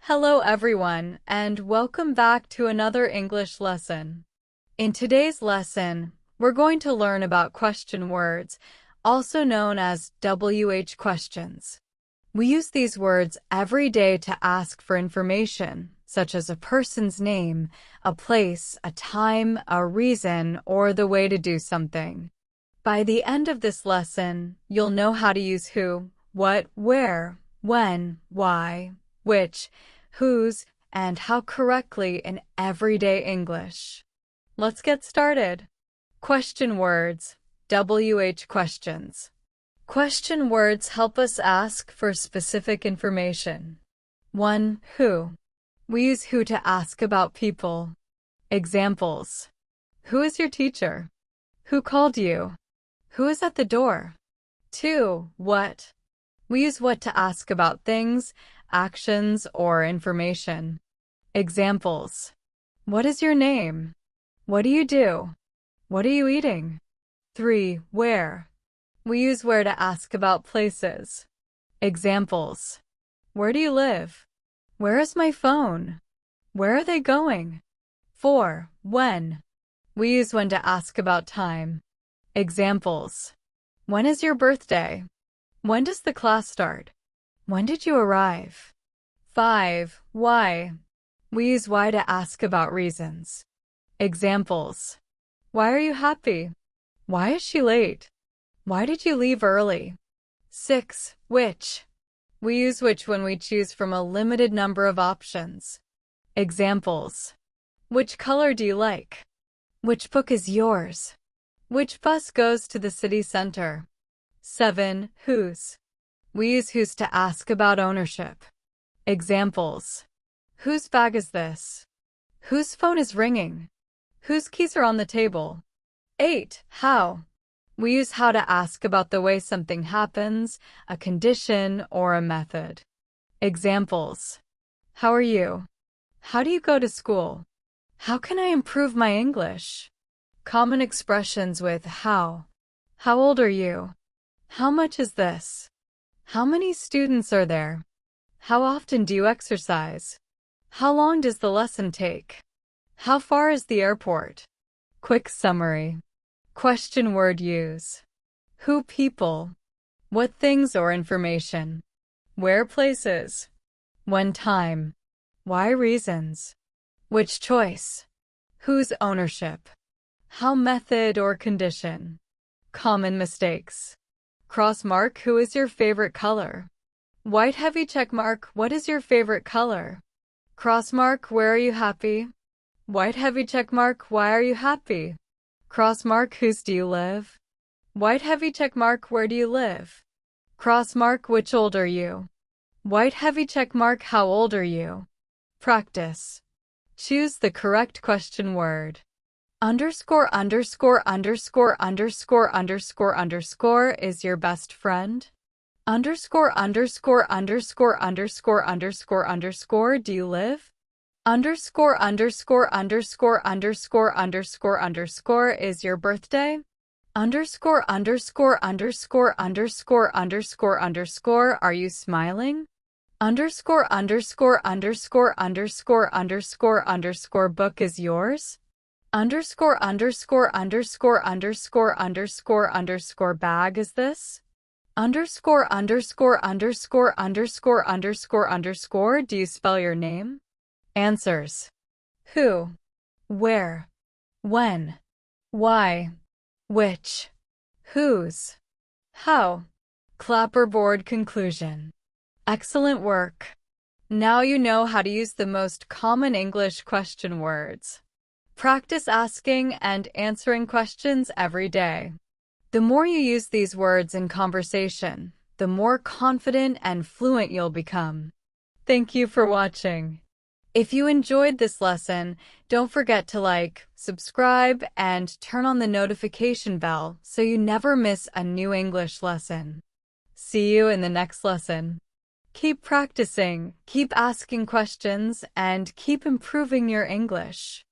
Hello everyone, and welcome back to another English lesson. In today's lesson, we're going to learn about question words, also known as WH questions. We use these words every day to ask for information, such as a person's name, a place, a time, a reason, or the way to do something. By the end of this lesson, you'll know how to use who, what, where, when, why, which, whose, and how correctly in everyday English. Let's get started. Question words, WH questions. Question words help us ask for specific information. 1. Who. We use who to ask about people. Examples. Who is your teacher? Who called you? Who is at the door? 2. What. We use what to ask about things, actions, or information. Examples. What is your name? What do you do? What are you eating? 3. Where. We use where to ask about places. Examples. Where do you live? Where is my phone? Where are they going? 4. When. We use when to ask about time. Examples. When is your birthday? When does the class start? When did you arrive? 5. Why. We use why to ask about reasons. Examples. Why are you happy? Why is she late? Why did you leave early? 6. Which. We use which when we choose from a limited number of options. Examples. Which color do you like? Which book is yours? Which bus goes to the city center? 7. Whose. We use whose to ask about ownership. Examples. Whose bag is this? Whose phone is ringing? Whose keys are on the table? 8. How. We use how to ask about the way something happens, a condition, or a method. Examples. How are you? How do you go to school? How can I improve my English? Common expressions with how. How old are you? How much is this? How many students are there? How often do you exercise? How long does the lesson take? How far is the airport? Quick summary. Question word use. Who people. What things or information. Where places. When time. Why reasons. Which choice. Whose ownership. How method or condition. Common mistakes. Cross mark. Who is your favorite color? White heavy check mark. What is your favorite color? Cross mark. Where are you happy? White heavy check mark. Why are you happy? Cross mark. Whose do you live? White heavy check mark. Where do you live? Cross mark. Which old are you? White heavy check mark. How old are you? Practice. Choose the correct question word. Underscore underscore underscore underscore underscore underscore is your best friend. Underscore underscore underscore underscore underscore underscore do you live? Underscore underscore underscore underscore underscore underscore is your birthday. Underscore underscore underscore underscore underscore underscore are you smiling? Underscore underscore underscore underscore underscore underscore book is yours. Underscore underscore underscore underscore underscore underscore bag is this? Underscore underscore underscore underscore underscore underscore do you spell your name? Answers. Who. Where. When. Why. Which. Whose. How. Clapperboard conclusion. Excellent work. Now you know how to use the most common English question words. Practice asking and answering questions every day. The more you use these words in conversation, the more confident and fluent you'll become. Thank you for watching. If you enjoyed this lesson, don't forget to like, subscribe, and turn on the notification bell so you never miss a new English lesson. See you in the next lesson. Keep practicing, keep asking questions, and keep improving your English.